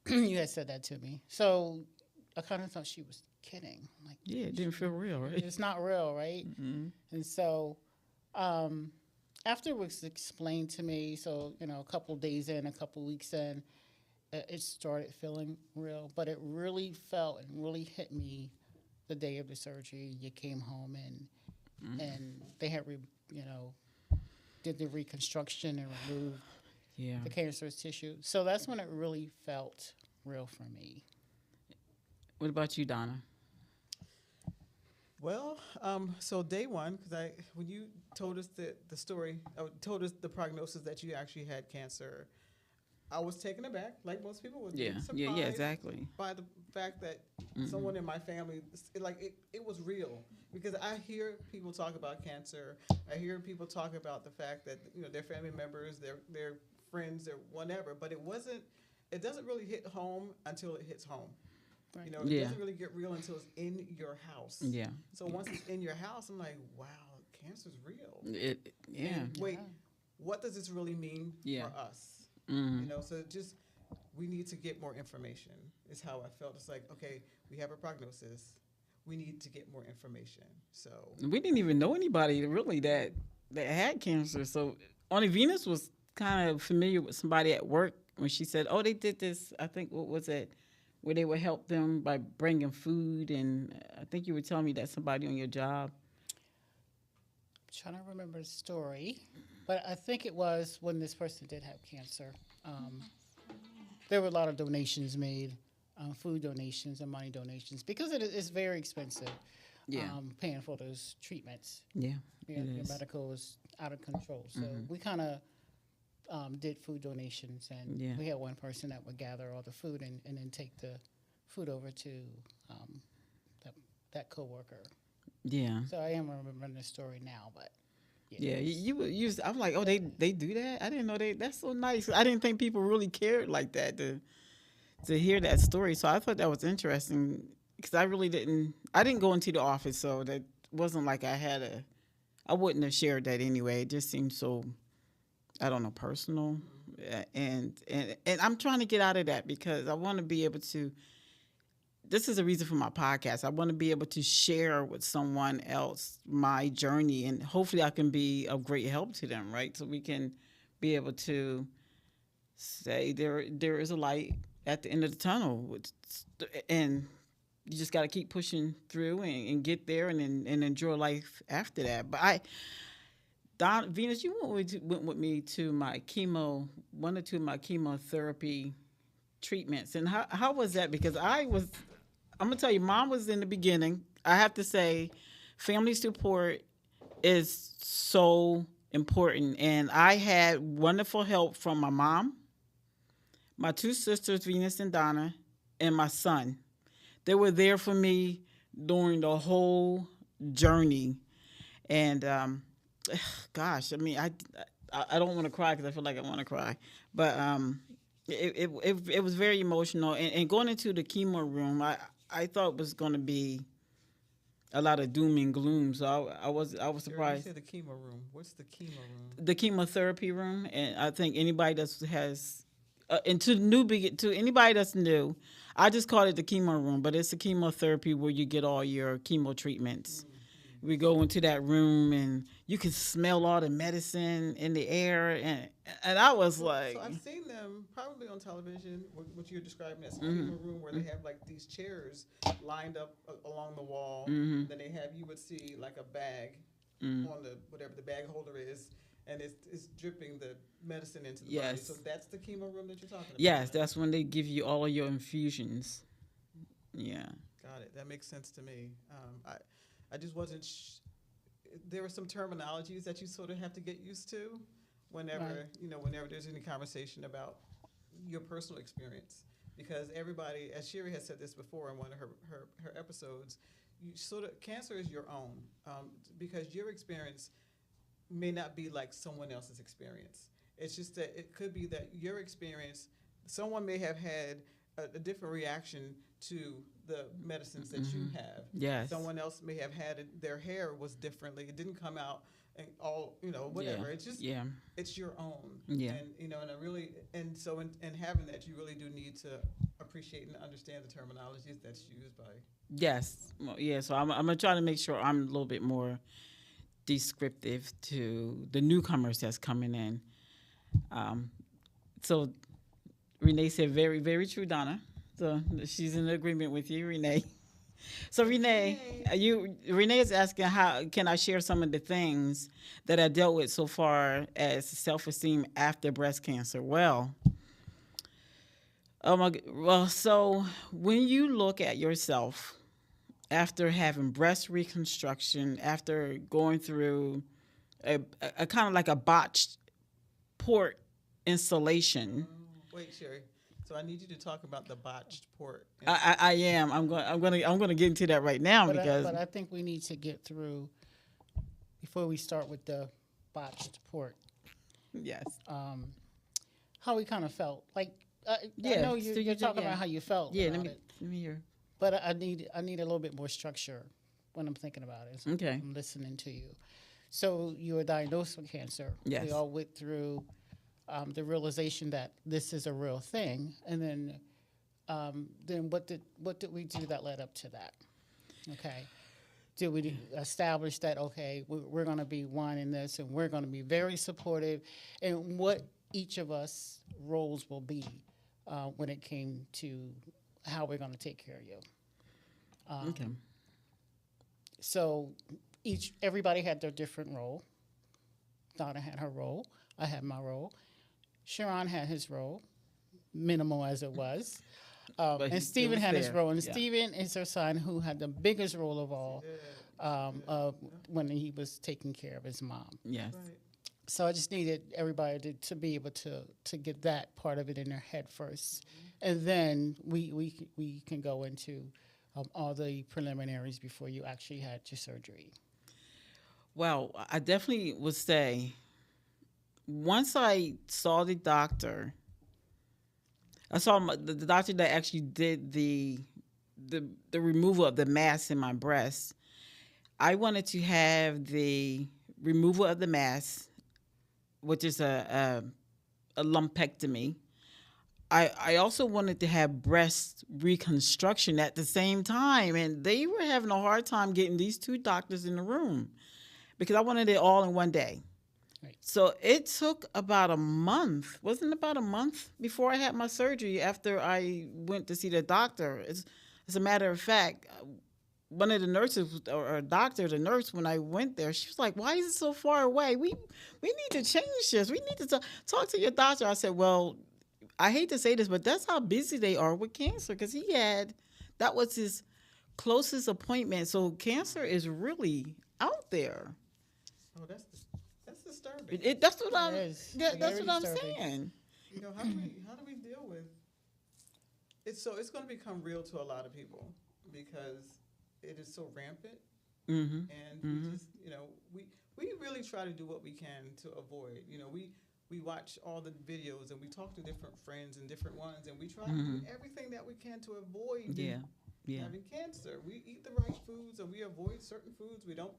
You had said that to me. So I kind of thought she was kidding. Like, Yeah, it didn't feel real, right? it's not real, right? Mm-hmm. And so um, after it was explained to me, so, a couple days in, a couple weeks in, it started feeling real. But it really felt and really hit me the day of the surgery. You came home and they had, you know, did the reconstruction and removed Yeah. the cancerous tissue. So that's when it really felt real for me. What about you, Donna? Well, so day one, because when you told us the story, told us the prognosis that you actually had cancer, I was taken aback, like most people would Yeah, be, yeah, yeah, surprised exactly. by the fact that Mm-hmm. someone in my family, it was real. Because I hear people talk about cancer, I hear people talk about the fact that their family members, their friends, their whatever, but it wasn't. It doesn't really hit home until it hits home. Right. It Yeah, doesn't really get real until it's in your house. yeah. So once it's in your house, I'm like, wow, cancer's real. Yeah, And wait, what does this really mean yeah. for us? Mm-hmm. So just we need to get more information. Is how I felt. It's like, okay, we have a prognosis. We need to get more information. So We didn't even know anybody really that had cancer. So only Venus was kind of familiar with somebody at work when she said, "Oh, they did this." I think what was it, where they would help them by bringing food, and I think you were telling me that somebody on your job. I'm trying to remember the story, but I think it was when this person did have cancer. Um, there were a lot of donations made, food donations and money donations, because it is very expensive. Yeah, Paying for those treatments. yeah, Your medical is out of control. So we kind of did food donations, and Yeah. we had one person that would gather all the food and then take the food over to um, that coworker. yeah. So I am remembering the story now, but Yeah, it was, I'm like, oh, they do that. I didn't know they. That's so nice. I didn't think people really cared like that to hear that story. So I thought that was interesting because I really didn't. I didn't go into the office, so that wasn't like I had a. I wouldn't have shared that anyway. It just seemed so. I don't know, personal, and I'm trying to get out of that because I want to be able to. This is a reason for my podcast. I want to be able to share with someone else my journey, and hopefully, I can be of great help to them. Right, so we can be able to say there is a light at the end of the tunnel, and you just got to keep pushing through and get there and enjoy life after that. But Don Venus, you went with me to my chemo, one or two of my chemotherapy treatments, and how was that? Because I'm gonna tell you, mom was in the beginning. I have to say, family support is so important, and I had wonderful help from my mom, my two sisters, Venus and Donna, and my son. They were there for me during the whole journey. And gosh, I mean, I don't want to cry because I feel like I want to cry, but it was very emotional. And going into the chemo room, I thought it was going to be a lot of doom and gloom. So I was you surprised. said the chemo room. What's the chemo room? The chemotherapy room, and I think anybody that has and to anybody that's new, I just call it the chemo room, but it's a chemotherapy where you get all your chemo treatments. We go into that room and you can smell all the medicine in the air, and I was So like, I've seen them probably on television, what you're describing as a chemo room, where they have like these chairs lined up along the wall. Then they have, you would see like a bag on the whatever the bag holder is, and it's dripping the medicine into the body. yes, So that's the chemo room that you're talking about. yes, that's when they give you all of your infusions. Yeah, Got it. That makes sense to me. I just wasn't. There are some terminologies that you sort of have to get used to whenever whenever there's any conversation about your personal experience, because everybody, as Sherry has said this before in one of her episodes, you sort of cancer is your own, because your experience may not be like someone else's experience. It's just that it could be that your experience, someone may have had a different reaction to the medicines that you have. yes, Someone else may have had their hair was differently. It didn't come out and all, whatever. Yeah. It's just, Yeah. it's your own. Yeah. And, and I really, and so in having that, you really do need to appreciate and understand the terminologies that's used by. Yes. Well, yeah. So I'm gonna try to make sure I'm a little bit more descriptive to the newcomers that's coming in. Um, so Renee said, very, very true, Donna. So she's in agreement with you, Renee. So Renee, Renee is asking, how can I share some of the things that I dealt with so far as self-esteem after breast cancer? Well, so when you look at yourself after having breast reconstruction, after going through a kind of like a botched port installation. Wait, Sherry. So I need you to talk about the botched port. I am. I'm going to get into that right now because I think we need to get through before we start with the botched port. yes. How we kind of felt. Like I Yeah, know so you're talking about how you felt. Yeah, about it, let me hear. but I need a little bit more structure when I'm thinking about it. Okay. I'm listening to you. So you were diagnosed with cancer. Yes. We all went through the realization that this is a real thing, and then what did we do that led up to that? Okay. Did we establish that, okay, we're going to be one in this, and we're going to be very supportive, and what each of us roles will be when it came to how we're going to take care of you. Okay. So everybody had their different role. Donna had her role. I had my role. Sharon had his role, minimal as it was. And Stephen had his role. And Stephen is her son, who had the biggest role of all when he was taking care of his mom. Yes. Right. So I just needed everybody to be able to get that part of it in their head first. And then we can go into all the preliminaries before you actually had your surgery. Well, I definitely would say once I saw the doctor, I saw the doctor that actually did the removal of the mass in my breast. I wanted to have the removal of the mass, which is a lumpectomy. I also wanted to have breast reconstruction at the same time, and they were having a hard time getting these two doctors in the room because I wanted it all in one day. Right. So it took about a month. Wasn't it about a month before I had my surgery after I went to see the doctor? As a matter of fact, one of the nurses or doctor, the nurse, when I went there, she was like, "Why is it so far away? We need to change this. We need to talk to your doctor." I said, "Well, I hate to say this, but that's how busy they are with cancer because that was his closest appointment. So cancer is really out there." Oh, that's disturbing. That's what Very I'm disturbing. saying. How do we deal with it? So it's going to become real to a lot of people because it is so rampant, and we just we really try to do what we can to avoid. We watch all the videos and we talk to different friends and different ones, and we try to do everything that we can to avoid having cancer. We eat the right foods, and we avoid certain foods. We don't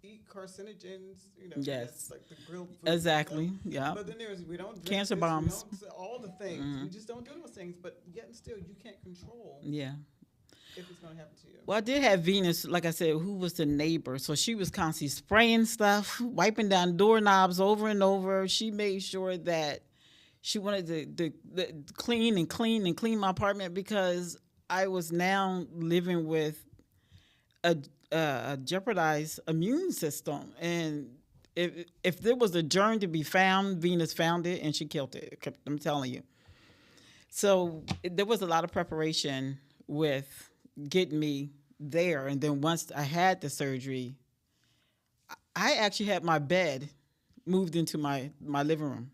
eat carcinogens. Yes. That's like the grilled food. Exactly. Yeah. But then we don't drink Cancer this, bombs. We don't, all the things. We just don't do those things. But yet and still, you can't control Yeah. if it's going to happen to you. Well, I did have Venus, like I said, who was the neighbor. So she was constantly spraying stuff, wiping down doorknobs over and over. She made sure that she wanted to clean and clean my apartment because I was now living with a jeopardized immune system. And if there was a germ to be found, Venus found it and she killed it. I'm telling you. So there was a lot of preparation with getting me there. And then once I had the surgery, I actually had my bed moved into my living room.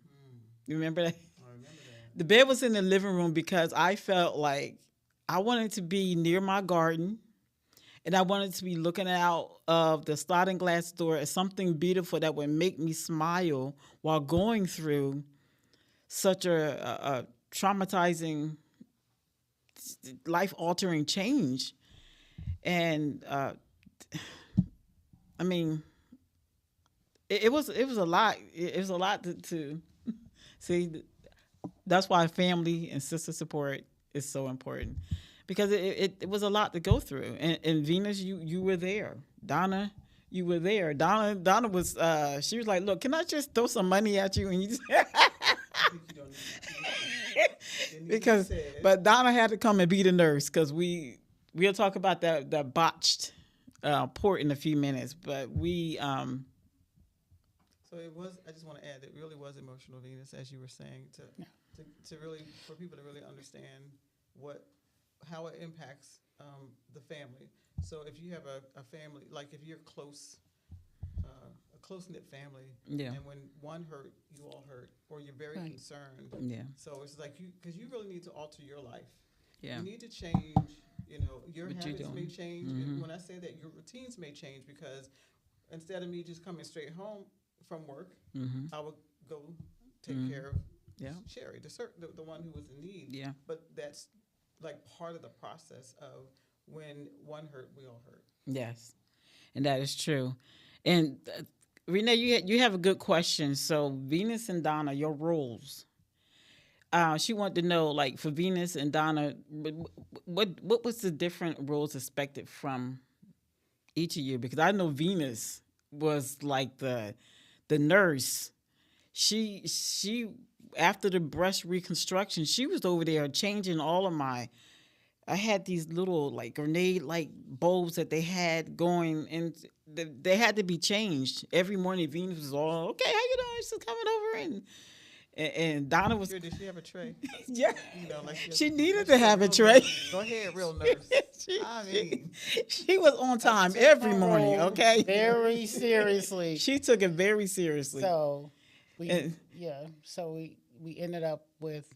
You remember that? I remember that. The bed was in the living room because I felt like I wanted to be near my garden and I wanted to be looking out of the sliding glass door at something beautiful that would make me smile while going through such a traumatizing, life-altering change. And, I mean, it was a lot. It was a lot to see. That's why family and sister support is so important because it was a lot to go through. And Venus, you were there. Donna, you were there. Donna was she was like, look, can I just throw some money at you? And you just I think you don't need because but Donna had to come and be the nurse because we'll talk about that botched port in a few minutes. But So it was. I just want to add, it really was emotional, Venus, as you were saying, to really for people to really understand how it impacts the family. So if you have a family, like if you're close, a close knit family, yeah, and when one hurt, you all hurt, or you're very Right. concerned. yeah, So it's like because you really need to alter your life. yeah. You need to change. Your What you habits may doing. change. Mhm. And when I say that, your routines may change because instead of me just coming straight home from work, Mm-hmm. I would go take Mhm. care of Yeah, Sherry, the one who was in need. yeah. But that's like part of the process of when one hurt, we all hurt. Yes, and that is true. And Renee, you have a good question. So Venus and Donna, your roles. She wanted to know, like for Venus and Donna, what was the different roles expected from each of you? Because I know Venus was like the nurse. She after the breast reconstruction, she was over there changing all of my. I had these little like grenade like bulbs that they had going, and they had to be changed every morning. Venus was all okay. How you doing? She's coming over, and Donna was Sure, did she have a tray? yeah. Like She needed like to she a have a real tray. nurse. Go ahead, real nurse. she, I mean, she was on time Took every my morning. role Okay, very seriously. she took it very seriously. So we And- so we ended up with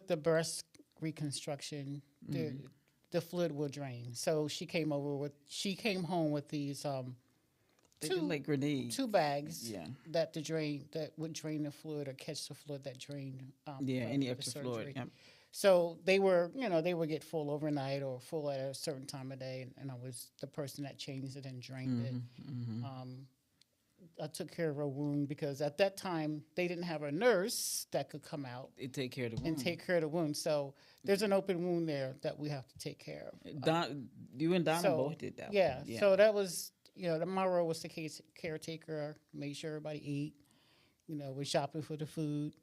the breast reconstruction. The fluid will drain. So she came home with these they two did like grenades. two bags Yeah, that would drain the fluid or catch the fluid that drained. yeah. from Any the extra fluid. surgery. Yep. So they would get full overnight or full at a certain time of day, and I was the person that changed it and drained it. I took care of her wound because at that time they didn't have a nurse that could come out They take care of the wound. and take care of the wound. So there's an open wound there that we have to take care of. You and Donna So, both did that. Yeah. One. So that was, my role was the caretaker, made sure everybody ate, was shopping for the food,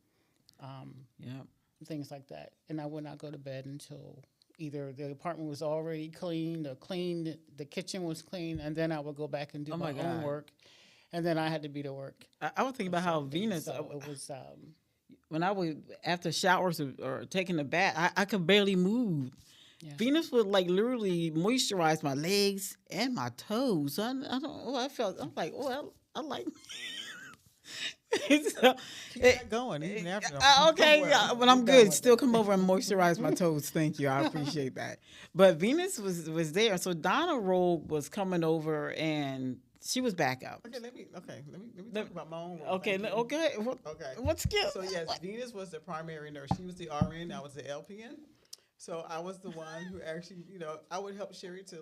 Yeah. things like that. And I would not go to bed until either the apartment was already cleaned or cleaned, the kitchen was clean, and then I would go back and do Oh my my own God. work. And then I had to be to work. I was thinking about how certain days. Venus. So it was, When I would after showers or taking a bath, I could barely move. yeah. Venus would like literally moisturize my legs and my toes. I don't. Oh, I'm like, oh, I like. So, keep that going even after. okay, Well, but I'm keep going good. with Still that. come over and moisturize my toes. Thank you. I appreciate that. But Venus was there. So Donna Roll was coming over and she was back up. Okay, let me talk about my own role. Okay, Thank you. okay. Okay. What's skill? So yes, Venus was the primary nurse. She was the RN. I was the LPN. So I was the one who actually, I would help Sherry to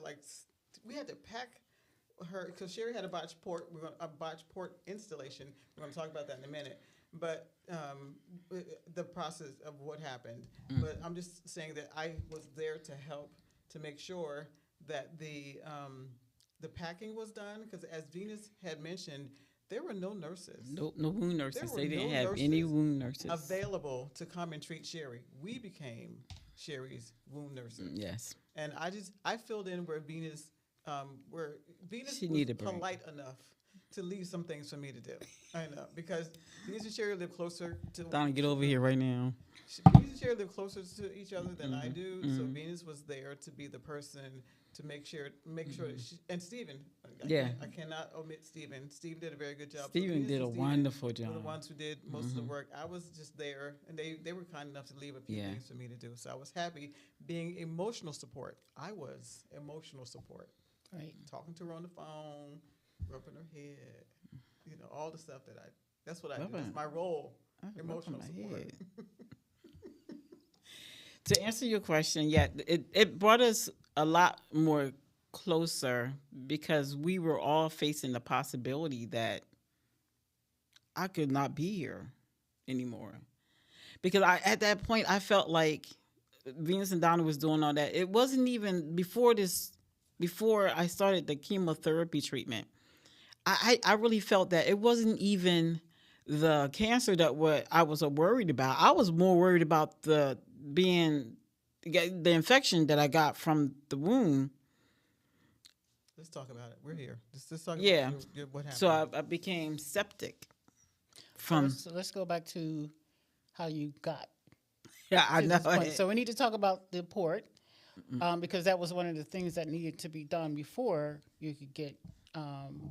we had to pack her because Sherry had a botched port installation. We're going to talk about that in a minute. But the process of what happened. But I'm just saying that I was there to help to make sure that the packing was done because as Venus had mentioned, there were no nurses. No wound nurses. There were They didn't no have any nurses wound nurses. available to come and treat Sherry. We became Sherry's wound nurses. Yes. And I filled in where Venus She was needed a break. polite enough to leave some things for me to do. I know because Venus and Sherry live closer to. Donna, get over here right now. Venus and Sherry live closer to each other than I do. So Venus was there to be the person to make sure that she, and Stephen. I cannot omit Stephen. Stephen did a very good job. So Stephen Venus did and a Stephen wonderful were job. the ones who did most of the work. I was just there, and they were kind enough to leave a few Yeah. things for me to do. So I was happy being emotional support. I was emotional support, Right. talking to her on the phone, rubbing her head, all the stuff that's what I do. Rubbing- That's my role, I was emotional rubbing my support. head. To answer your question, yeah, it brought us a lot more closer because we were all facing the possibility that I could not be here anymore. Because at that point, I felt like Venus and Donna was doing all that. It wasn't even before I started the chemotherapy treatment. I really felt that it wasn't even the cancer that what I was worried about. I was more worried about the infection that I got from the wound. Let's talk about it. We're here. Let's talk Yeah. about what happened. So I became septic So from. let's go back to how you got Yeah, I to know. this point. So we need to talk about the port, because that was one of the things that needed to be done before you could get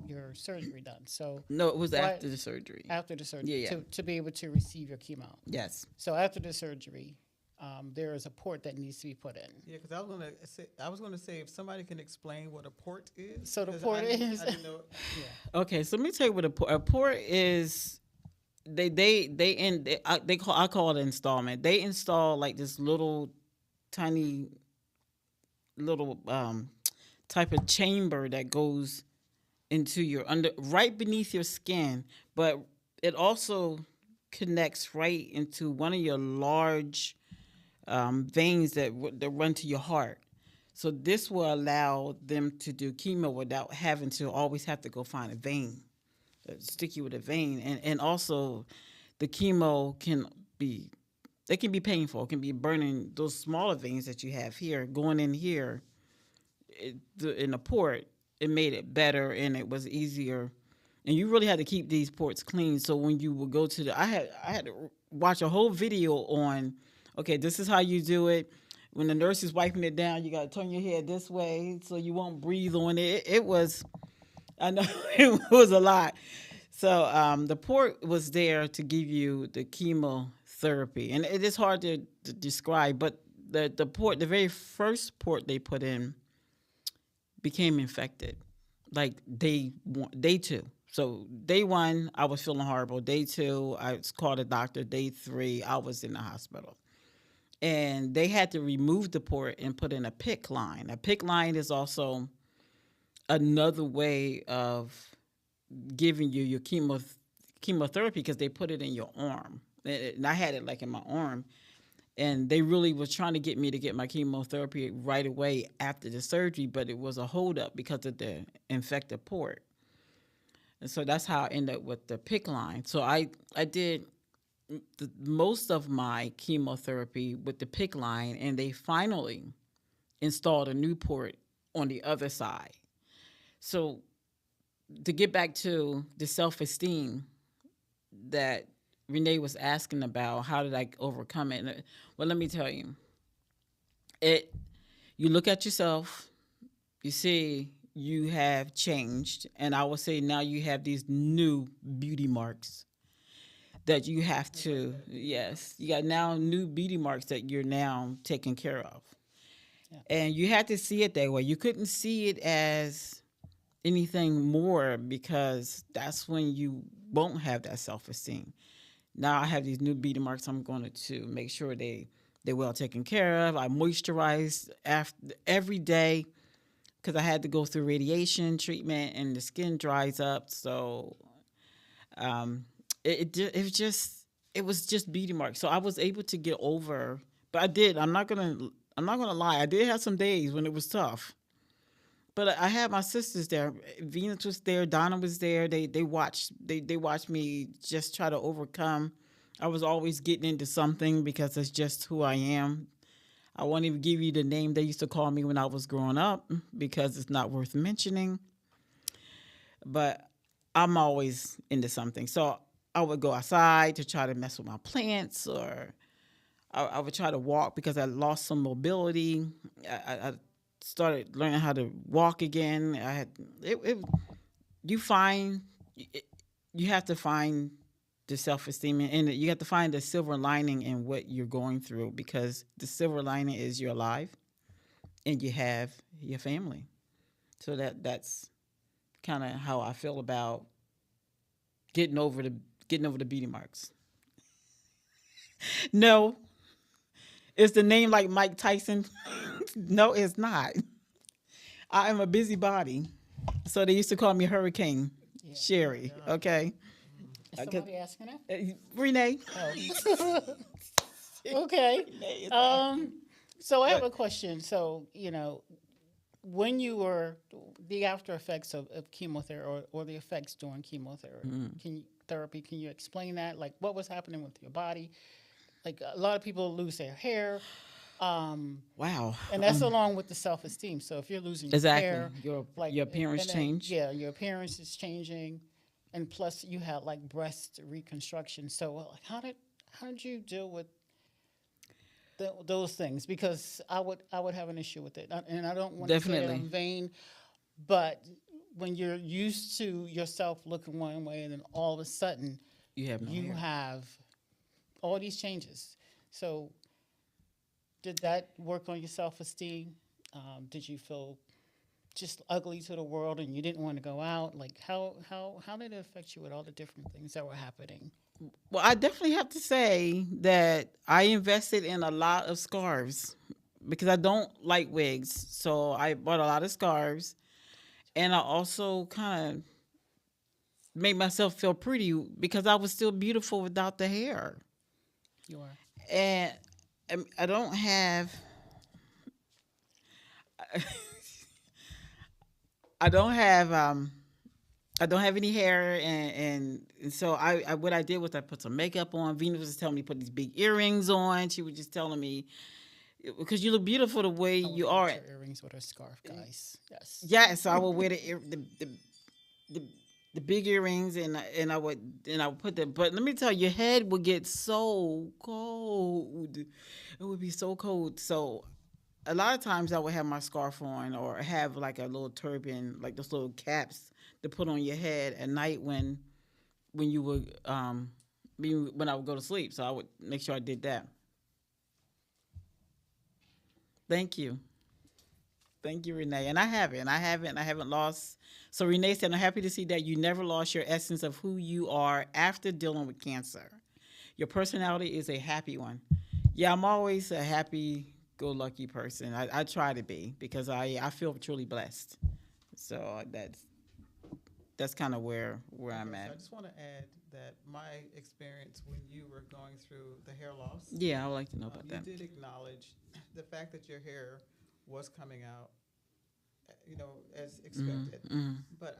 your surgery done. So No, it was Why- after the surgery. after the surgery, Yeah, yeah. to be able to receive your chemo. Yes. So after the surgery, there is a port that needs to be put in. Yeah, because I was gonna say if somebody can explain what a port is. So the 'cause port is- I didn't know. Okay, so let me tell you what a port is. I call it installment. They install like this little tiny little type of chamber that goes into your under right beneath your skin, but it also connects right into one of your large veins that run to your heart. So this will allow them to do chemo without having to always have to go find a vein, stick you with a vein, and also the chemo can be painful. It can be burning those smaller veins that you have here, going in here, in the port. It made it better and it was easier. And you really had to keep these ports clean. So when you would go to I had to watch a whole video on, okay, this is how you do it. When the nurse is wiping it down, you got to turn your head this way so you won't breathe on it. It was, I know it was a lot. So the port was there to give you the chemotherapy, and it is hard to describe. But the very first port they put in became infected, like day two. So day one, I was feeling horrible. Day two, I called a doctor. Day three, I was in the hospital, and they had to remove the port and put in a PICC line. A PICC line is also another way of giving you your chemotherapy because they put it in your arm. And I had it like in my arm. And they really was trying to get me to get my chemotherapy right away after the surgery, but it was a holdup because of the infected port. And so that's how I ended up with the PICC line. So I did most of my chemotherapy with the PICC line, and they finally installed a new port on the other side. So to get back to the self-esteem that Renee was asking about, how did I overcome it? Well, let me tell you, you look at yourself, you see you have changed, and I would say now you have these new beauty marks that you have to, yes, you got now new beauty marks that you're now taking care of. Yeah. And you had to see it that way. You couldn't see it as anything more because that's when you won't have that self-esteem. Now I have these new beauty marks. I'm going to make sure they're well taken care of. I moisturize every day because I had to go through radiation treatment and the skin dries up. So it was just beauty marks. So I was able to get over, but I did. I'm not gonna lie. I did have some days when it was tough. But I had my sisters there. Venus was there. Donna was there. They watched me just try to overcome. I was always getting into something because it's just who I am. I won't even give you the name they used to call me when I was growing up because it's not worth mentioning. But I'm always into something. So I would go outside to try to mess with my plants, or I would try to walk because I lost some mobility. I started learning how to walk again. You have to find the self-esteem, and you have to find the silver lining in what you're going through, because the silver lining is you're alive and you have your family. So that's kind of how I feel about getting over the beauty marks. No, is the name like Mike Tyson? No, it's not. I am a busybody. So they used to call me Hurricane Yeah. Sherry. God. Okay. Is somebody asking that? Renee. Oh. Okay. Renee is Um, so I have But- a question. So, when you were the after effects of chemotherapy or the effects during chemotherapy, can you explain that? Like what was happening with your body? Like a lot of people lose their hair. Wow. And that's along with the self esteem. So if you're losing your Exactly. hair, like Your appearance and then, change. yeah, your appearance is changing, and plus you had like breast reconstruction. So like, how did you deal with those things? Because I would have an issue with it, and I don't want to say that Definitely. I'm vain, but when you're used to yourself looking one way, and then all of a sudden You have no you hair. have all these changes. So did that work on your self esteem? Did you feel just ugly to the world and you didn't want to go out? Like how did it affect you with all the different things that were happening? Well, I definitely have to say that I invested in a lot of scarves because I don't like wigs. So I bought a lot of scarves, and I also kind of made myself feel pretty because I was still beautiful without the hair. You are. And I don't have I don't have I don't have any hair, and so I what I did was I put some makeup on. Venus was telling me to put these big earrings on. She was just telling me because you look beautiful the way I would you match are. your earrings with a scarf, guys. Yes. Yes, I would wear the the big earrings, and I would put the. But let me tell you, your head would get so cold. It would be so cold. So a lot of times I would have my scarf on or have like a little turban, like those little caps to put on your head at night when you would when I would go to sleep. So I would make sure I did that. Thank you. Thank you, Renee. And I haven't lost. So Renee said, I'm happy to see that you never lost your essence of who you are after dealing with cancer. Your personality is a happy one. Yeah, I'm always a happy-go-lucky person. I try to be because I feel truly blessed. So that's kind of where I'm Okay, so I at. just want to add that my experience when you were going through the hair loss, Yeah, I would like to know about you that. did acknowledge the fact that your hair was coming out, as expected. But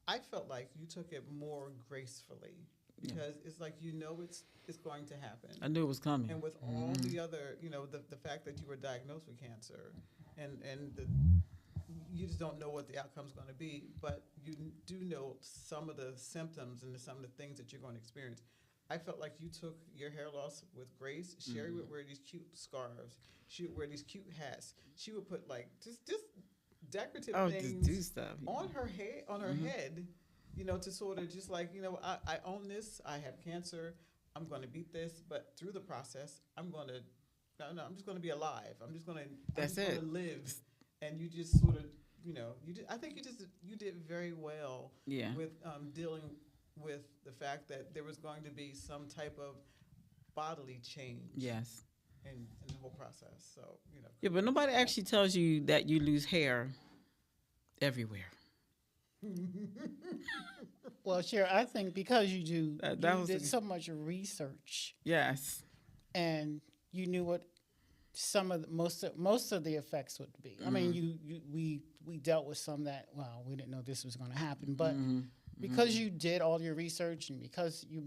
I felt like you took it more gracefully Yeah. because it's like it's going to happen. I knew it was coming. And with all the other, the fact that you were diagnosed with cancer, and you just don't know what the outcome's going to be, but you do know some of the symptoms and some of the things that you're going to experience. I felt like you took your hair loss with grace. Sherry would wear these cute scarves. She would wear these cute hats. She would put like just decorative Just do things stuff. on her hair, on her head, to sort of just like, I own this. I have cancer. I'm going to beat this, but through the process, I'm just going to be alive. That's going it. to live. And you just sort of, I think you did very well Yeah. with dealing with the fact that there was going to be some type of bodily change Yes. in the whole process. So, Yeah, but nobody actually tells you that you lose hair everywhere. Well, sure. I think because you do, That you was did a- so much research Yes. and you knew what some of most of the effects would be. I mean, we dealt with some that we didn't know this was going to happen, but because you did all your research and because you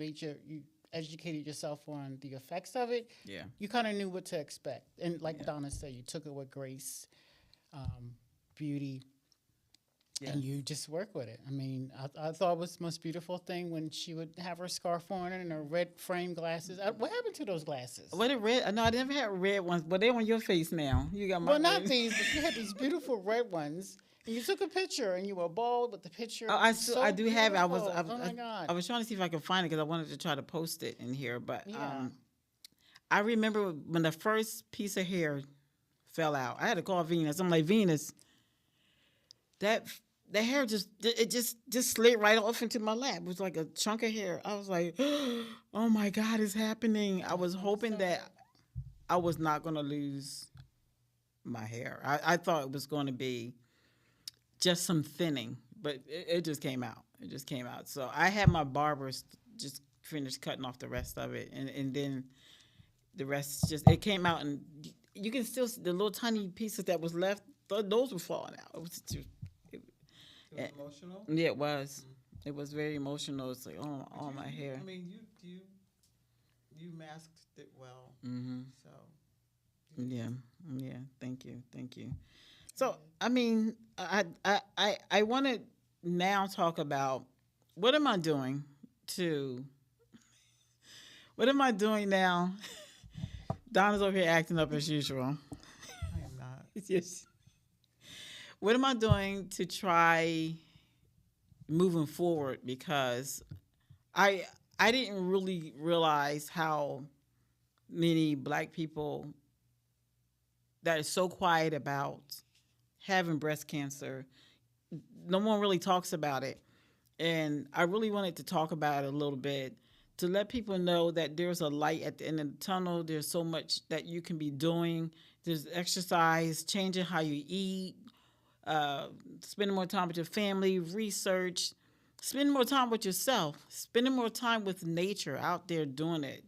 educated yourself on the effects of it, Yeah. you kind of knew what to expect. And like Donna said, you took it with grace, beauty, and you just work with it. I mean, I thought it was the most beautiful thing when she would have her scarf on and her red frame glasses. What happened to those glasses? What a red? No, I never had red ones, but they're on your face now. You got my. Well, not red. these, but you had these beautiful red ones. And you took a picture, and you were bald, but the picture. Oh, was I do have it. beautiful. Oh my I God! was trying to see if I could find it because I wanted to try to post it in here. But Yeah. I remember when the first piece of hair fell out. I had to call Venus. I'm like, Venus, that hair just slid right off into my lap. It was like a chunk of hair. I was like, oh my God, it's happening. I was hoping that I was not going to lose my hair. I thought it was going to be just some thinning, but it just came out. It just came out. So I had my barbers just finish cutting off the rest of it, and then the rest just it came out, and you can still see the little tiny pieces that was left. Those were falling out. It was just, it, It was emotional. yeah, it was. It was very emotional. It's like all my hair. I mean, you masked it well. Mm-hmm. So Yeah, yeah. Thank you, thank you. So I mean, I want to now talk about what am I doing to what am I doing now? Donna's over here acting up as usual. I am not. Yes. What am I doing to try moving forward? Because I I didn't really realize how many black people that are so quiet about having breast cancer. No one really talks about it. And I really wanted to talk about it a little bit to let people know that there's a light at the end of the tunnel. There's so much that you can be doing. There's exercise, changing how you eat, spending more time with your family, research, spending more time with yourself, spending more time with nature out there doing it.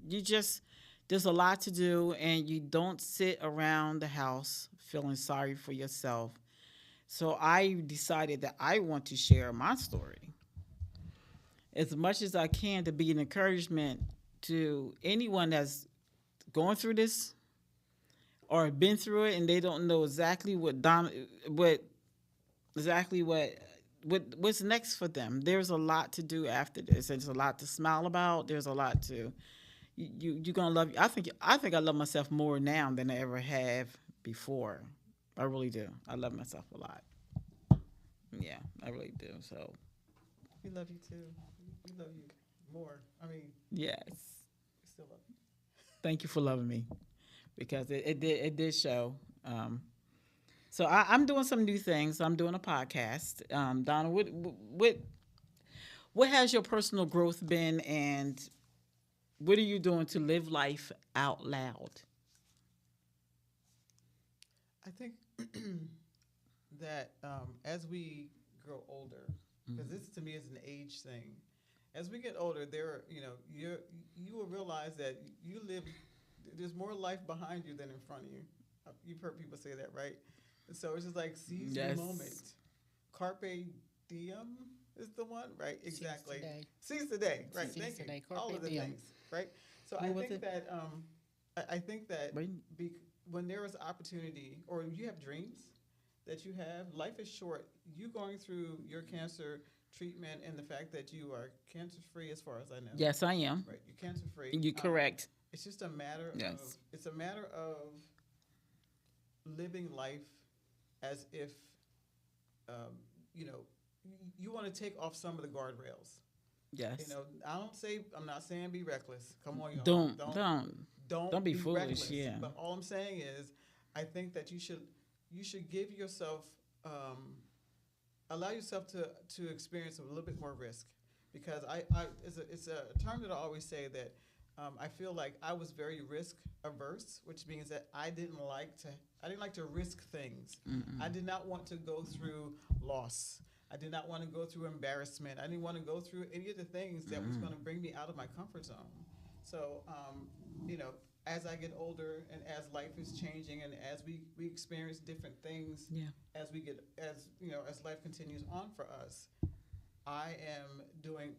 You just, there's a lot to do, and you don't sit around the house feeling sorry for yourself. So I decided that I want to share my story as much as I can to be an encouragement to anyone that's going through this or been through it and they don't know exactly what's next for them. There's a lot to do after this. There's a lot to smile about. There's a lot to you're gonna love. I think I love myself more now than I ever have before. I really do. I love myself a lot. Yeah, I really do. So We love you too. We love you more. I mean, yes, we still love you. thank you for loving me because it did show. So I'm doing some new things. I'm doing a podcast. Donna, what has your personal growth been, and what are you doing to live life out loud? I think that as we grow older, because this to me is an age thing. As we get older, you will realize that you live. There's more life behind you than in front of you. You've heard people say that, right? So it's just like seize Yes. the moment. Carpe diem is the one, right? Exactly. Seize the day, right? Seize Thank the you. day. All Carpe of the diem. things, right? So What I was think it? that I think that Wait. when there is opportunity or you have dreams that you have, life is short. You going through your cancer treatment and the fact that you are cancer free, as far as I know. Yes, I am. Right, you're cancer free. You're correct. It's just a matter of Yes. it's a matter of living life as if um, you know you want to take off some of the guardrails. Yes. I'm not saying be reckless. Come on, y'all. Don't be foolish. reckless. Yeah. But all I'm saying is, I think that you should give yourself allow yourself to experience a little bit more risk, because it's a term that I always say that I feel like I was very risk averse, which means that I didn't like to risk things. Mm-mm. I did not want to go through loss. I did not want to go through embarrassment. I didn't want to go through any of the things that was going to bring me out of my comfort zone. So, as I get older and as life is changing and as we experience different things, Yeah. as life continues on for us, I am doing,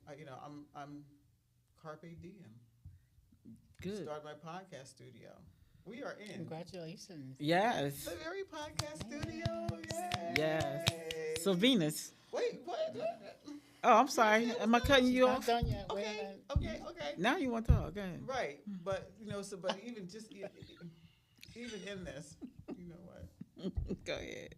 I'm carpe diem. Good. Start my podcast studio. We are in Congratulations. Yes. the very podcast studio. Yay! Yes. So Venus. Wait, what? Oh, I'm sorry. Am I cutting you Not off? done yet. Wait a Okay, minute. okay. Now you want to talk? Go ahead. Right, but but even in this, you know what? Go ahead.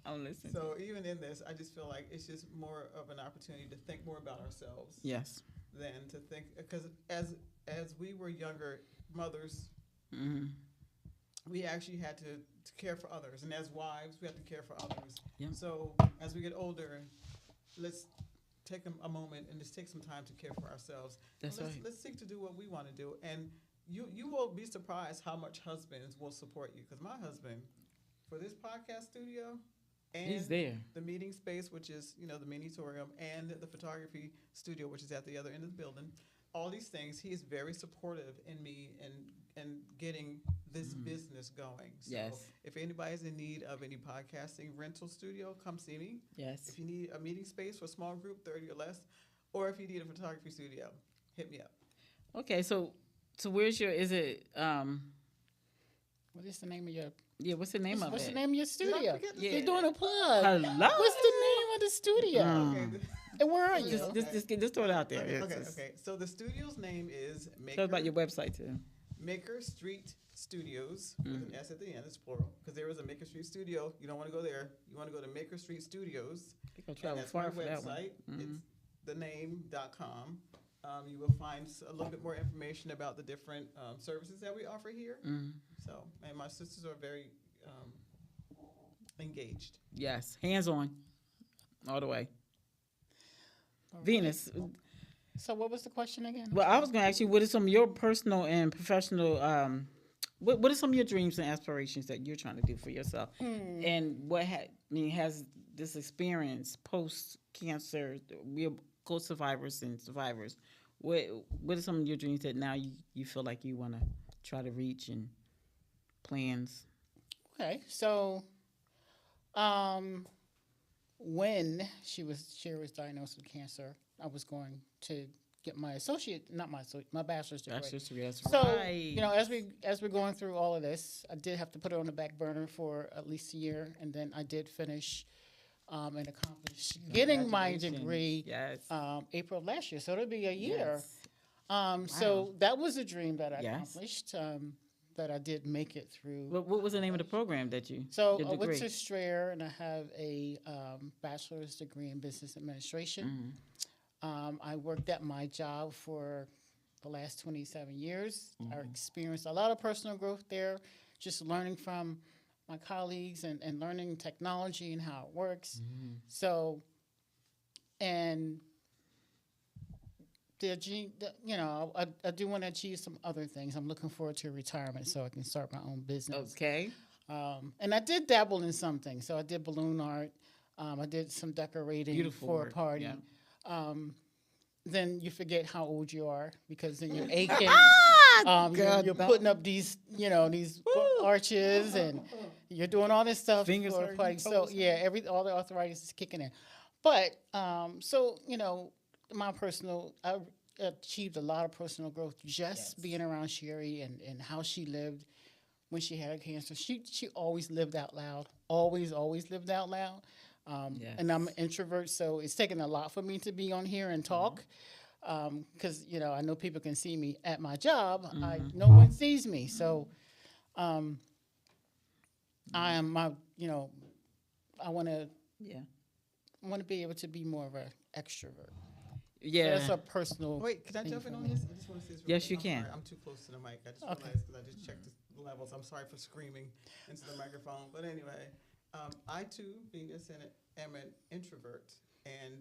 I'm listening. So even in this, I just feel like it's just more of an opportunity to think more about ourselves Yes. than to think, because as we were younger mothers, Mm-hmm. we actually had to care for others, and as wives, we have to care for others. Yeah. So as we get older, let's take a moment and just take some time to care for ourselves. That's And right. Let's seek to do what we want to do, and you will be surprised how much husbands will support you. Because my husband, for this podcast studio, and He's there. the meeting space, which is, the minitorium, and the photography studio, which is at the other end of the building. All these things, he is very supportive in me and getting this business going. So Yes. if anybody's in need of any podcasting rental studio, come see me. Yes. If you need a meeting space for a small group, 30 or less, or if you need a photography studio, hit me up. Okay, so where's your? Is it? What is the name of your? What's the name of What's it? the name of your studio? forget to Yeah. say You're doing a plug. Hello. What's the name of the studio? Okay. And where are you? Just throw it out there. Okay. So the studio's name is Tell us about your website too. Maker Street Studios with an S at the end. It's plural because there is a Maker Street Studio. You don't want to go there. You want to go to Maker Street Studios. You're gonna And travel that's far my for that one. website. It's thename.com. You will find a little bit more information about the different services that we offer here. So, and my sisters are very engaged. Yes, hands on, all the way. Venus. So what was the question again? Well, I was going to ask you, what are some of your personal and professional? What are some of your dreams and aspirations that you're trying to do for yourself? And what has this experience post cancer? We're co-survivors and survivors. What are some of your dreams that now you feel like you want to try to reach and plans? Okay, so when Sherry was diagnosed with cancer, I was going to get my my bachelor's degree. Bachelor's degree, that's So right. as we're going through all of this, I did have to put it on the back burner for at least a year, and then I did finish and accomplish getting my Congratulations. degree Yes. April of last year. So it'll be a year. Yes. So that was a dream that I Yes. accomplished. That I did make it through. What was the name of the program that you? So your I went degree? to Strayer, and I have a bachelor's degree in business administration. I worked at my job for the last 27 years. I experienced a lot of personal growth there, just learning from my colleagues and learning technology and how it works. So, and I do want to achieve some other things. I'm looking forward to retirement so I can start my own business. Okay. And I did dabble in some things. So I did balloon art. I did some decorating Beautiful for work, a party. yeah. Then you forget how old you are because then you're aching. You're no. putting up these arches and you're doing all this stuff Fingers for a hurting, party. So toes yeah, all the arthritis is kicking in. But I achieved a lot of personal growth just being around Sherry and how she lived when she had cancer. She always lived out loud. Always lived out loud. And I'm an introvert, so it's taken a lot for me to be on here and talk. Because I know people can see me at my job. No one sees me, so I am I want to be able to be more of an extrovert. Yeah. That's a personal. Wait, can I thing jump in for on me. this? I just want to say this. Yes, you I'm can. sorry, I'm too close to the mic. I just Okay. realized because I just checked the levels. I'm sorry for screaming into the microphone. But anyway, I too, Venus, am an introvert. And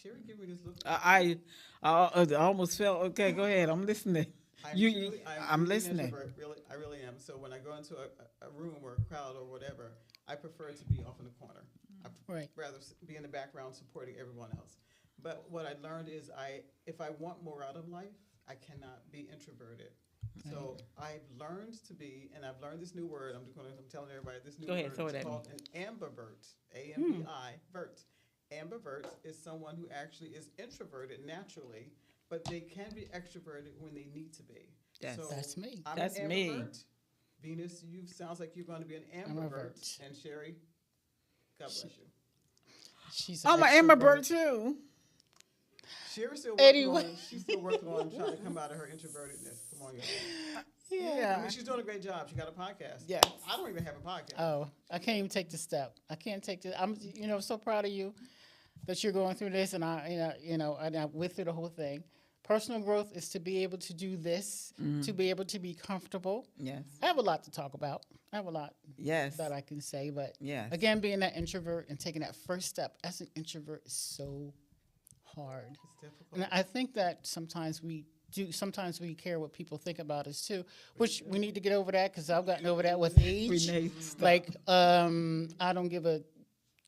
Sherry, give me this look. I almost felt okay. Go ahead. I'm listening. I'm You- truly- I'm truly an listening. introvert, really, I really am. So when I go into a room or a crowd or whatever, I prefer to be off in the corner. I Right. rather be in the background supporting everyone else. But what I learned is if I want more out of life, I cannot be introverted. So I've learned to be, and I've learned this new word. I'm telling everybody this new Go ahead, word. throw it It's at me. called an ambivert. A-M-B-I-vert. Ambivert is someone who actually is introverted naturally, but they can be extroverted when they need to be. Yes. So That's me. I'm That's an me. ambivert. Venus, you sounds like you're going to be an ambivert. Ambivert. And Sherry, God bless you. She's I'm an extrovert. ambivert too. Sherry's still Anyway. she's still working on trying to come out of her introvertedness. Come on, y'all. I Yeah. mean, she's doing a great job. She got a podcast. Yes. I don't even have a podcast. Oh, I can't even take the step. I can't take the. I'm, so proud of you that you're going through this, and and I went through the whole thing. Personal growth is to be able to do this, to be able to be comfortable. Yes. I have a lot to talk about. I have a lot Yes. that I can say, but Yes. again, being that introvert and taking that first step as an introvert is so hard. It's difficult. And I think that sometimes we do. Sometimes we care what people think about us too, which we need to get over that because I've gotten over that with age. Renee, stop. Like, I don't give a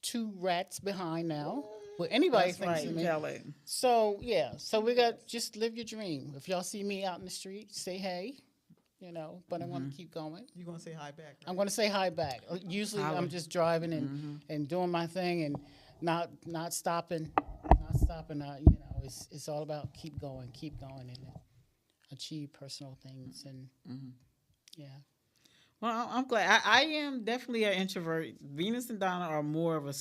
two rats behind now what anybody That's thinks right. of me. Tell it. So yeah, so we got just live your dream. If y'all see me out in the street, say hey, But I want to keep going. You're gonna say hi back. Right? I'm going to say hi back. Usually, Holla. I'm just driving and doing my thing and not stopping, it's all about keep going and achieve personal things and yeah. Well, I'm glad. I am definitely an introvert. Venus and Donna are more of a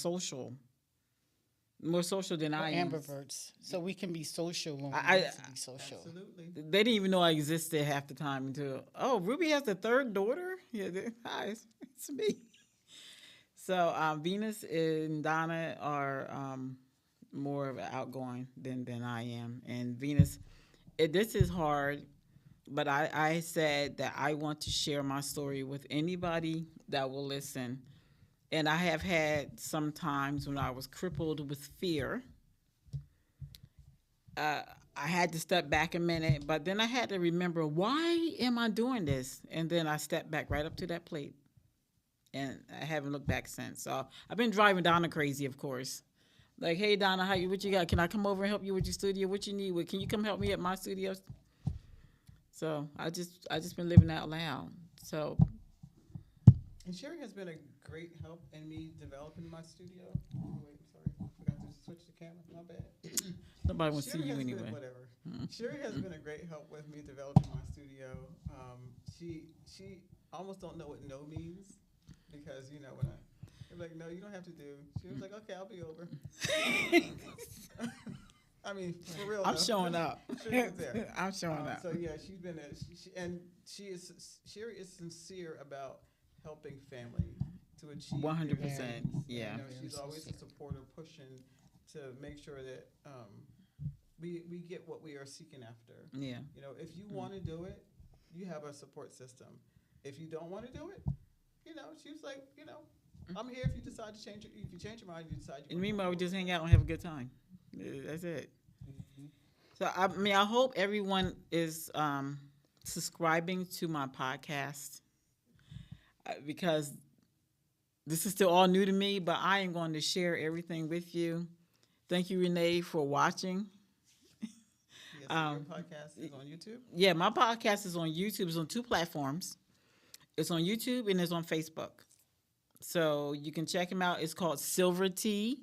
more social than I am. Ambiverts, so we can be social when we I- need to be social. Absolutely. They didn't even know I existed half the time until, Ruby has the third daughter? Yeah, hi, it's me. So Venus and Donna are more of an outgoing than I am. And Venus, this is hard, but I said that I want to share my story with anybody that will listen. And I have had some times when I was crippled with fear. I had to step back a minute, but then I had to remember, why am I doing this? And then I stepped back right up to that plate. And I haven't looked back since. So I've been driving Donna crazy, of course. Like, hey, Donna, what you got? Can I come over and help you with your studio? What you need? Can you come help me at my studio? So I just been living out loud. So. And Sherry has been a great help in me developing my studio. Wait, sorry, I forgot to switch the camera. My bad. Nobody wants to see Sherry you has been- anyway. Whatever. Sherry has been a great help with me developing my studio. She almost don't know what no means because when I'm like, no, you don't have to do. She was like, okay, I'll be over. I mean, for real. I'm though. showing up. Sherry is there. I'm showing up. So yeah, she's been Sherry is sincere about helping family to achieve 100%, their dreams. yeah. She's always a supporter, pushing to make sure that we get what we are seeking after. Yeah. If you want to do it, you have a support system. If you don't want to do it, she's like, I'm here if you decide to change it. If you change your mind, you decide. And meanwhile, we just hang out and have a good time. That's it. So I hope everyone is subscribing to my podcast because this is still all new to me. But I am going to share everything with you. Thank you, Renee, for watching. Yes, your podcast is on YouTube. Yeah, my podcast is on YouTube. It's on 2 platforms. It's on YouTube and it's on Facebook. So you can check them out. It's called Silver Tea.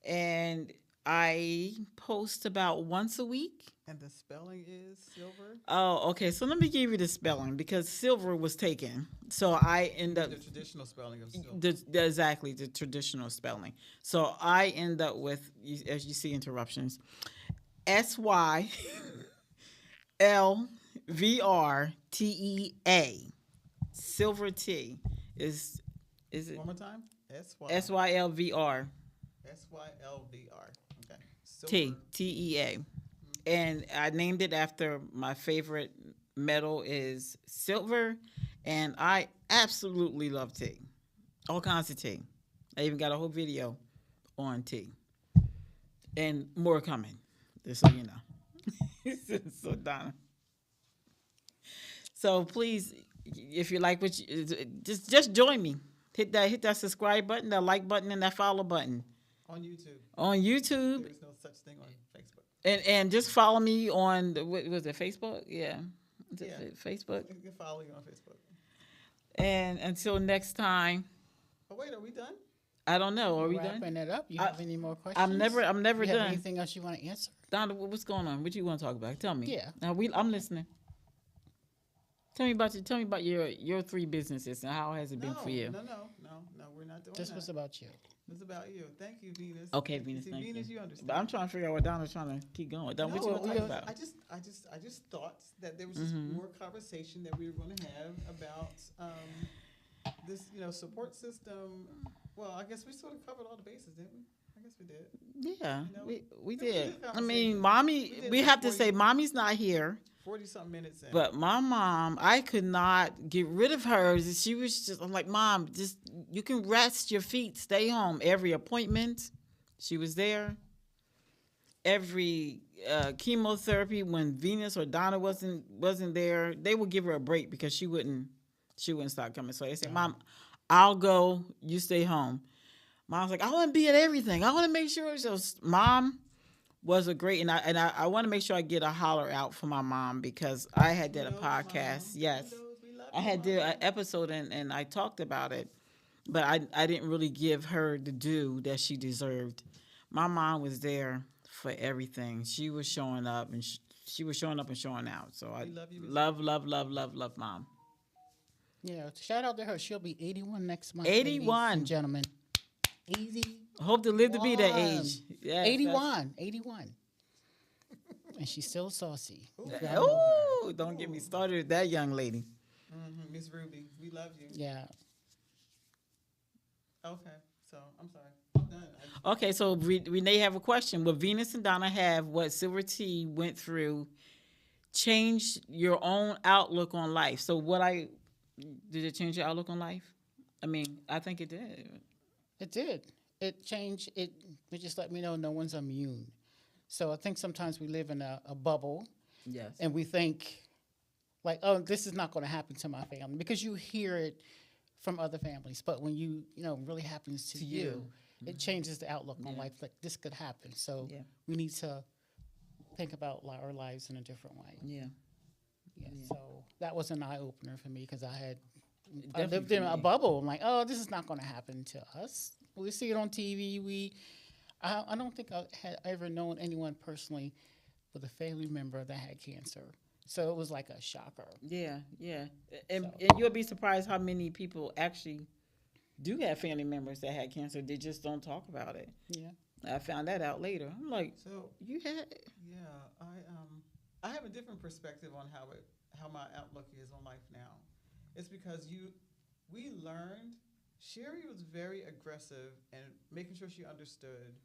And I post about once a week. And the spelling is silver. Oh, okay. So let me give you the spelling because silver was taken. So I end up The traditional spelling of silver. exactly the traditional spelling. So I end up with, as you see, interruptions. SYLVRTEA. Silver tea is it One more time. SYLVR SYLVR. Okay. T TEA. And I named it after my favorite metal is silver, and I absolutely love tea. All kinds of tea. I even got a whole video on tea. And more coming, just so you know. So Donna. So please, if you like what you, just join me. Hit that subscribe button, that like button, and that follow button. On YouTube. On YouTube. There's no such thing on Facebook. And just follow me on what was it, Facebook? Yeah. Is it Yeah. Facebook? You can follow you on Facebook. And until next time, Oh wait, are we done? I don't know. Are we Wrapping done? it up. You have any more questions? I'm never You have done. anything else you want to answer? Donna, what's going on? What you want to talk about? Tell me. Yeah. Now I'm listening. Tell me about your 3 businesses and how has it been for you? No, we're not doing This that. was about you. It's about you. Thank you, Venus. Okay, Venus, See, thank Venus, you. you understand. But I'm trying to figure out what Donna's trying to keep going. Donna, what you want to talk about? I just thought that there was just more conversation that we were going to have about this, support system. Well, I guess we sort of covered all the bases, didn't we? I guess we did. Yeah, we it was a did. good I mean, conversation. we did have to like say 40 mommy's not here. 40-something minutes in. But my mom, I could not get rid of her. She was just, I'm like, Mom, just, you can rest your feet, stay home. Every appointment, she was there. every chemotherapy when Venus or Donna wasn't there, they would give her a break because she wouldn't stop coming. So they said, "Mom, I'll go. You stay home." Mom's like, "I want to be at everything. I want to make sure." So mom was a great, and I want to make sure I get a holler out for my mom because I had did a podcast. Yes, We love I you, had did Mama. an episode and I talked about it, but I didn't really give her the due that she deserved. My mom was there for everything. She was showing up and she was showing up and showing out. So I We love you, Miss love, love, love, love, love mom. Yeah, shout out to her. She'll be 81 next month. Ladies 81. and gentlemen. 81. Hope to live to be that age. Yes, 81. 81. And she's still saucy. Oh, don't get me started with that young lady. Miss Ruby, we love you. Yeah. Okay, so I'm sorry. I'm done. Okay, so Renee have a question. Will Venus and Donna have what Silver T went through change your own outlook on life? So did it change your outlook on life? I mean, I think it did. It did. It changed. It just let me know no one's immune. So I think sometimes we live in a bubble Yes. and we think, like, oh, this is not going to happen to my family because you hear it from other families. But when really happens to you, it changes the outlook on life. Like, this could happen. So we need to think about our lives in a different way. Yeah. Yeah. So that was an eye opener for me because I Definitely lived in for a me. bubble. I'm like, oh, this is not going to happen to us. We see it on TV. I don't think I had ever known anyone personally with a family member that had cancer. So it was like a shocker. Yeah, yeah. And you'll be surprised how many people actually do have family members that had cancer. They just don't talk about it. Yeah. I found that out later. I'm like, So you had yeah, I have a different perspective on how my outlook is on life now. It's because we learned Sherry was very aggressive and making sure she understood.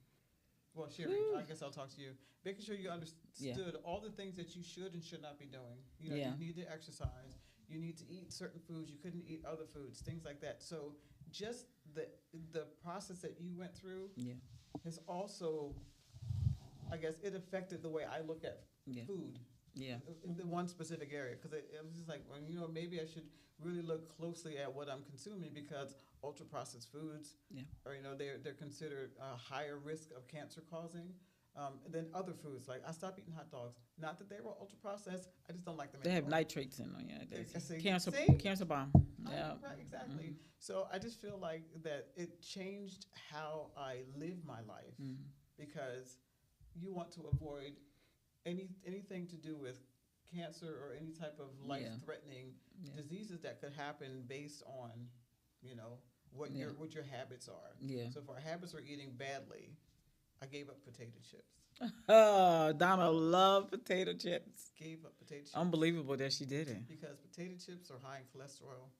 Well, Sherry, I guess I'll talk to you. Making sure you understood all the things that you should and should not be doing. You need to exercise. You need to eat certain foods. You couldn't eat other foods, things like that. So just the process that you went through has also, I guess, it affected the way I look at food. Yeah. In the one specific area, because it was just like, well, maybe I should really look closely at what I'm consuming because ultra processed foods, or they're considered a higher risk of cancer causing than other foods. Like I stopped eating hot dogs. Not that they were ultra processed. I just don't like them. They have anymore. nitrates in them. Yeah, Cancer. cancer bomb. Yeah. Right, exactly. So I just feel like that it changed how I live my life because you want to avoid anything to do with cancer or any type of life-threatening diseases that could happen based on, what your habits are. Yeah. So if our habits are eating badly, I gave up potato chips. Oh, Donna loved potato chips. Gave up potato chips. Unbelievable that she did it. Because potato chips are high in cholesterol.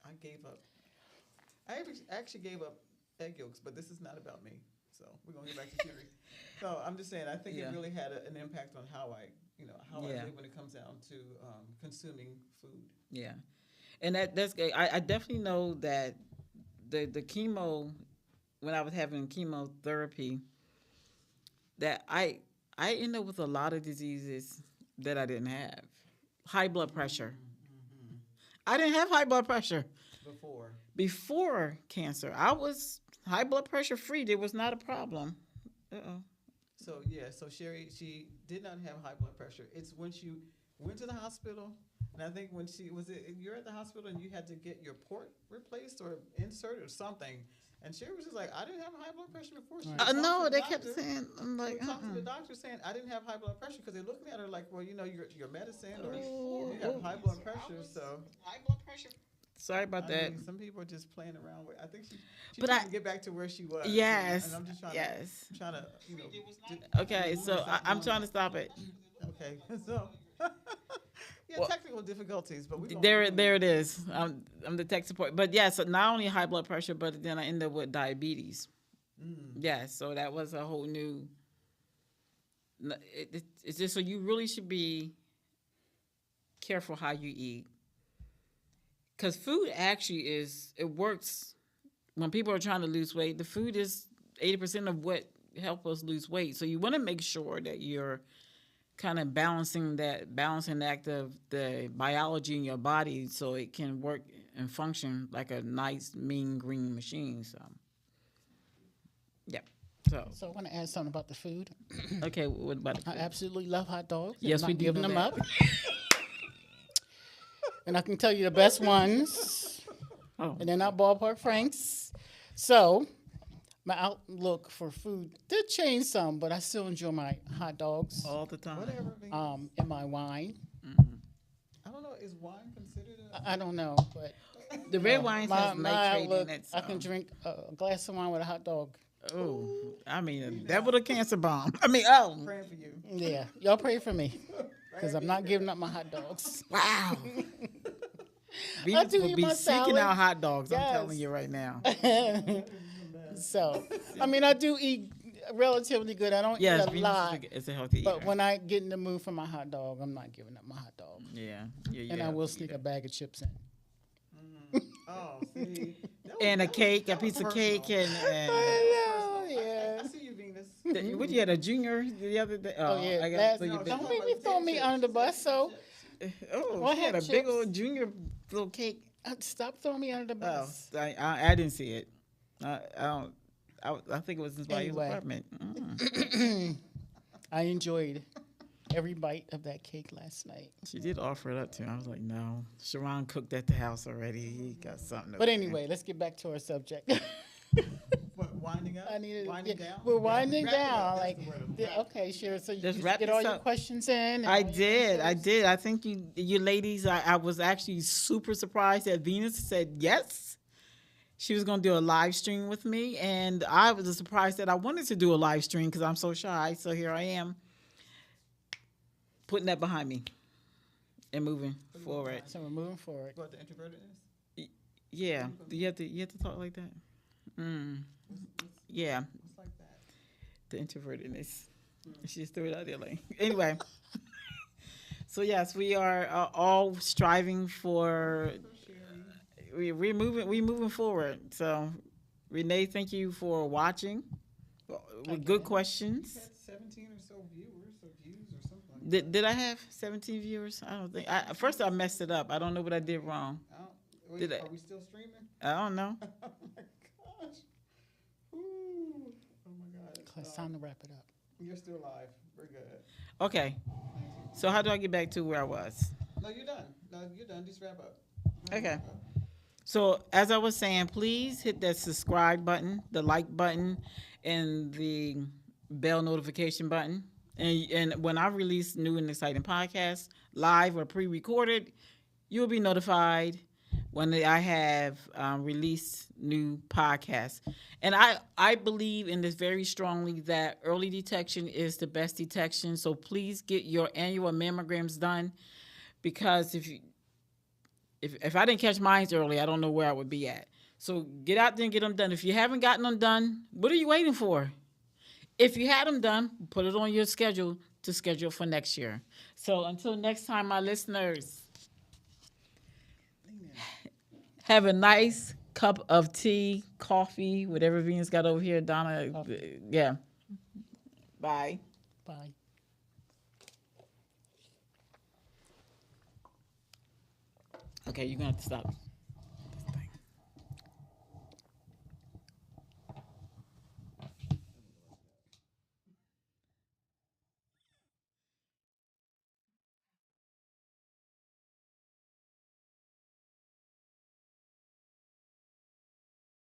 I gave up. I actually gave up egg yolks, but this is not about me. So we're gonna get back to Sherry. So I'm just saying, I think it really had an impact on how I live when it comes down to consuming food. Yeah, and that's good. I definitely know that the chemo, when I was having chemotherapy, that I ended up with a lot of diseases that I didn't have. High blood pressure. I didn't have high blood pressure before cancer. I was high blood pressure free. There was not a problem. So Sherry, she did not have high blood pressure. It's when she went to the hospital, and I think when you're at the hospital and you had to get your port replaced or inserted or something, and Sherry was just like, I didn't have high blood pressure before. No, they kept saying, I'm like, talking to the doctor saying I didn't have high blood pressure because they're looking at her like, well, your medicine or you have high blood pressure, so. High blood pressure. Sorry about that. Some people are just playing around with. I think she But trying to get back to where she was. Yes. And I'm just trying to. Okay, so I'm trying to stop it. Okay, so technical difficulties, but there it is. I'm the tech support, but so not only high blood pressure, but then I ended up with diabetes. So that was a whole new. It's just so you really should be careful how you eat. Because food actually it works when people are trying to lose weight. The food is 80% of what help us lose weight. So you want to make sure that you're kind of balancing act of the biology in your body so it can work and function like a nice, mean green machine. So, yeah. So I want to add something about the food. Okay, what about the I food? absolutely love hot dogs. Yes, I'm we not do giving know them that. up. And I can tell you the best ones, Oh, and they're not ballpark Franks. So my outlook for food did change some, but I still enjoy my hot dogs all the time. Whatever. and my wine. I don't know. Is wine considered I don't know, but The red wine has my nitrate outlook, in it. I can drink a glass of wine with a hot dog. Oh, I mean, that with a cancer bomb. praying for you? Yeah, y'all pray for me because I'm not giving up my hot dogs. Wow. I Venus do will eat be my seeking salad. out hot dogs. I'm Yes. telling you right now. So, I mean, I do eat relatively good. I don't Yes, eat a Venus lot, is a healthy eater. but when I get in the mood for my hot dog, I'm not giving up my hot dog. yeah, And I will sneak a bag of chips in. Oh, see. and a cake, a piece of cake, and Oh, I yeah. see you, Venus. what you had a junior the other day? Oh, yeah. I got Last, so you no, been- don't make me throw me under the bus. So, oh, Well, I she had a had big chips. old junior little cake. stop throwing me under the Oh, bus. I didn't see it. I don't. I think it was in somebody's Anyway. apartment. I enjoyed every bite of that cake last night. She did offer it up to me. I was like, no. Sharon cooked at the house already. He got something. But anyway, let's get back to our subject. What, winding up? I needed winding yeah, down? we're winding Wrap it up. down. That's Like, the word. yeah, Wrap. okay, sure. So you Just just wrap get this all your up. questions in. and I all your did. answers? I think you ladies, I was actually super surprised that Venus said yes. She was going to do a live stream with me. And I was surprised that I wanted to do a live stream because I'm so shy. So here I am putting that behind me and moving forward. So we're moving forward. What, the introvertedness? Yeah. You have to talk like that? Yeah. It's like that. The introvertedness. She just threw it out there like. Anyway. So yes, we are all striving for. We're moving forward. So, Renee, thank you for watching. With good You questions. had 17 or so viewers or views or something like that. Did I have 17 viewers? I don't think. First, I messed it up. I don't know what I did wrong. Wait, Did I- are we still streaming? I don't know. Oh my gosh. Ooh. Oh my God. It's time to wrap it up. You're still live. We're good. Okay. So how do I get back to where I was? No, you're done. No, you're done. Just wrap up. Okay. So as I was saying, please hit that subscribe button, the like button, and the bell notification button. And when I release new and exciting podcasts, live or pre-recorded, you'll be notified when I have released new podcasts. And I believe in this very strongly that early detection is the best detection. So please get your annual mammograms done, because if I didn't catch mine early, I don't know where I would be at. So get out there and get them done. If you haven't gotten them done, what are you waiting for? If you had them done, put it on your schedule to schedule for next year. So until next time, my listeners, have a nice cup of tea, coffee, whatever Venus got over here, Donna. Yeah. Bye. Bye. Okay, you're going to have to stop.